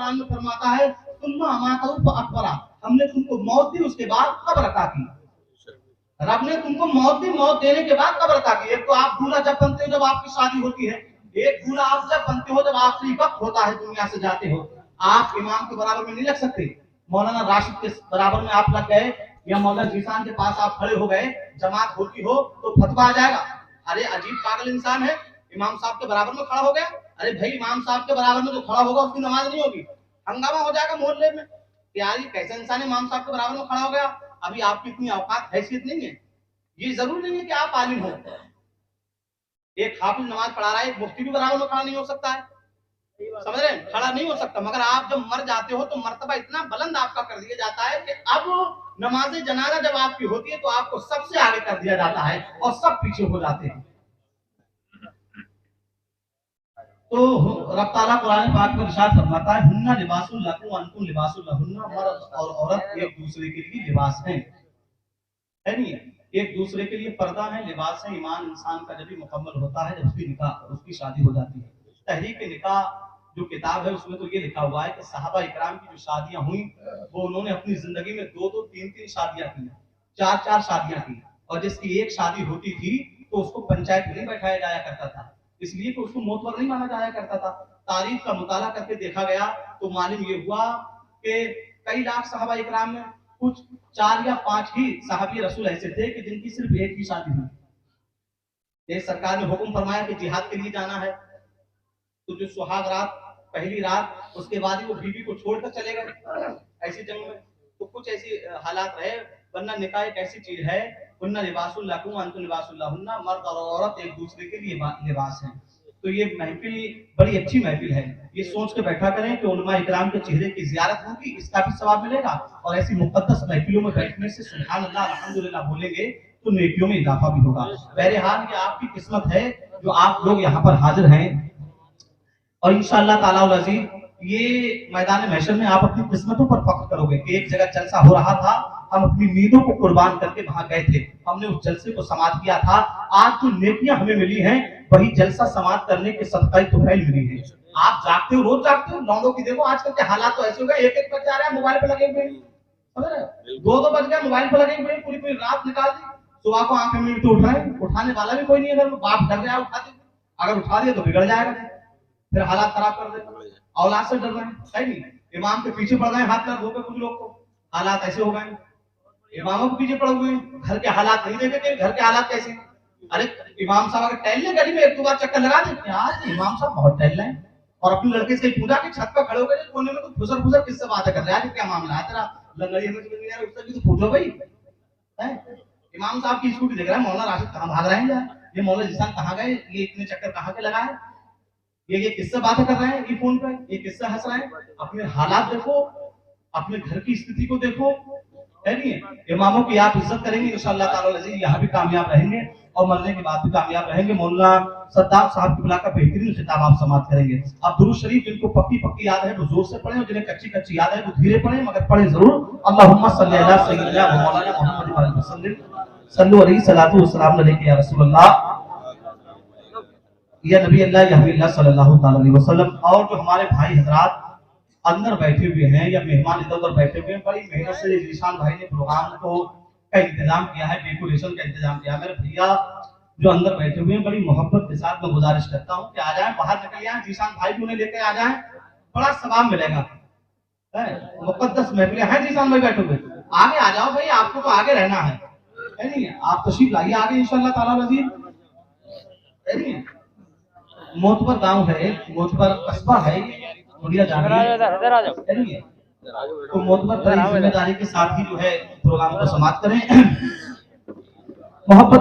कुरान में फरमाता है तुम अकबरा, हमने तुमको मौत दी उसके बाद कब्र अता की। रब ने तुमको मौत दी, मौत देने के बाद कब्र अता की। एक तो आप दूल्हा जब बनते हो जब आपकी शादी होती है, एक दूल्हा आप जब बनते हो जब आखिरी वक्त होता है दुनिया से जाते हो। आप इमाम के बराबर में नहीं लग सकते, मौलाना राशिद के बराबर में आप लग गए या मौलाना जीशान के पास आप खड़े हो गए, जमात होती हो तो फतवा आ जाएगा। अरे अजीब पागल इंसान है, इमाम साहब के बराबर में खड़ा हो गया। अरे भाई इमाम साहब के बराबर में जो खड़ा होगा उसकी नमाज नहीं होगी, हंगामा हो जाएगा मोहल्ले में। यार ये कैसा इंसान है, इमाम साहब के बराबर में खड़ा हो गया। अभी आपकी इतनी औकात हैसियत नहीं है, ये जरूरी नहीं है कि आप आलिम हो। एक हाफिज नमाज पढ़ा रहा है, एक मुफ्ती भी बराबर में खड़ा नहीं हो सकता है, समझ रहे हैं, खड़ा नहीं हो सकता। मगर आप जब मर जाते हो तो मर्तबा इतना बुलंद आपका कर दिया जाता है कि अब नमाज जनाजा जब आपकी होती है तो आपको सबसे आगे कर दिया जाता है और सब पीछे हो जाते हैं। तो रब ताला कुरान पाक में इरशाद फरमाता है हुन्ना लिबासुल लकुम व अंतुम लिबासुल लहुन्ना, मर्द और औरत एक दूसरे के लिए लिबास है नहीं, एक दूसरे के लिए पर्दा है, लिबास है। ईमान इंसान का जब भी मुकम्मल होता है, जब उसकी निकाह उसकी शादी हो जाती है। तहरीक निकाह जो किताब है उसमें तो ये लिखा हुआ है कि सहाबा इकराम की जो शादियां हुई वो उन्होंने अपनी जिंदगी में 2-2, 3-3 शादियां की, 4-4 शादियां की, और जिसकी एक शादी होती थी तो उसको पंचायत में नहीं बैठाया जाया करता था, इसलिए कि उसको मोतबर नहीं माना जाया करता था। तारीख का मुताला करके देखा गया तो मालूम ये हुआ कि कई लाख सहाबा इकराम में कुछ 4 या 5 ही सहाबी रसूल ऐसे थे कि जिनकी सिर्फ एक ही शादी हुई। एक सरकार ने हुक्म फरमाया कि जिहाद के लिए जाना है, तो जो सुहाग रात पहली रात उसके बाद ही वो बीवी को छोड़कर चले गए ऐसी जंग में। तो कुछ ऐसी हालात रहे, वरना निकाह एक ऐसी चीज है, हुन्ना लिबासुल लकुम व अंतुम लिबासुल लहुन्ना, मर्द और औरत एक दूसरे के लिए लिबास हैं। तो ये महफिल बड़ी अच्छी महफिल है, ये सोच के बैठा करें कि उलमा इकराम के चेहरे की ज़ियारत होगी, इसका भी सवाब मिलेगा, और ऐसी मुक़द्दस महफिलों में बैठने से सुभान अल्लाह अल्हम्दुलिल्लाह बोलेंगे तो नेकियों में इजाफा भी होगा। बहरहाल ये आपकी किस्मत है जो आप लोग यहाँ पर हाजिर हैं, और इंशाअल्लाह ताला उल अज़ीज़ ये मैदान महशर में आप अपनी किस्मतों पर फख्र करोगे कि एक जगह जलसा हो रहा था, हम अपनी नींदों को कुर्बान करके वहां गए थे, हमने उस जलसे को समाप्त किया था। आज जो नेकियां हमें मिली हैं वही जलसा समाप्त करने के सदक़े तुफ़ैल मिली है। आप जागते हो, रोज जागते हो, लौंडों की देखो आजकल के हालात तो ऐसे हो गए, एक-एक बज जा रहा है मोबाइल पे लगे हुए, समझ रहे हो, 2-2 बज गए मोबाइल पे लगे हुए, पूरी रात निकाल दी, सुबह को आंखें में तो उठाए, उठाने वाला भी कोई नहीं है, अगर बाप डर गया उठा दे, अगर उठा दिया तो बिगड़ जाएगा, फिर हालात खराब कर देगा। औलाद से डर रहे हैं, सही नहीं, इमाम के पीछे पड़ गए, हाथ में धोखे कुछ लोग को, हालात ऐसे हो गए, इमामों के पीछे पड़ हुए, घर के हालात नहीं देखे, घर के हालात कैसे। अरे इमाम साहब अगर टहलने गली में 1-2 बार चक्कर लगा देते हैं, आज इमाम साहब बहुत टहल रहे हैं, और अपने लड़के से पूजा के छत पर खड़े हो गए कोने में, तो फुसर किससे बातें कर रहे हैं, क्या मामला है तेरा, लंगड़ी हमें समझ नहीं आ रहा, उससे भी तो पूछो भाई। इमाम साहब की स्कूटी देख रहा है, मौलाना राशिद कहाँ भाग रहे हैं, ये मौलाना जिसान कहाँ गए, ये इतने चक्कर कहाँ के लगाए, ये किससे बातें कर रहे हैं, ये फोन पे, ये किससे हंस रहे हैं। अपने हालात देखो, अपने घर की स्थिति को देखो, है नहीं। इमामों की आप इज्जत करेंगे इंशाअल्लाह ताला अज़ीज़, यहाँ भी कामयाब रहेंगे और मरने के बाद भी कामयाब रहेंगे। मौलाना सद्दाम साहब किबला का बेहतरीन खिताब आप समाप्त करेंगे। आप दुरूद शरीफ जिनको पक्की याद है वो जोर से पढ़ें, और जिन्हें कच्ची याद है वो धीरे पढ़ें, मगर पढ़ें जरूर। अल्लाहुम्मा सल्ली अला सय्यिदिना व मौलाना मुहम्मद वसल्लम, सल्लु अलैहि सलातु व सलाम अलैका या रसूलल्लाह या नबी अल्लाह या हबीब अल्लाह सल्लल्लाहु अलैहि वसल्लम। और जो हमारे भाई हजरात अंदर बैठे हुए हैं या मेहमान इधर उधर बैठे हुए हैं, बड़ी मेहनत से निशान भाई ने प्रोग्राम को का इंतजाम किया है, डेकोरेशन का इंतजाम किया। मेरे भैया जो अंदर बैठे हुए हैं, बड़ी मोहब्बत के साथ मैं गुजारिश करता हूँ कि आ जाए, बाहर निकल जाए, जीशान भाई को उन्हें लेकर आ जाए, बड़ा सवाब मिलेगा। मुकद्दस महफिल है, जीशान भाई बैठे हुए, आगे आ जाओ भाई, आपको तो आगे रहना है नहीं, आप तशरीफ लाइए आगे इंशाअल्लाह ताला अज़ीज़, है नहीं। मोतबर गांव है, मोतबर कस्बा है, तो मोतबर जिम्मेदारी के साथ ही जो है प्रोग्राम को समाप्त करें। मोहब्बत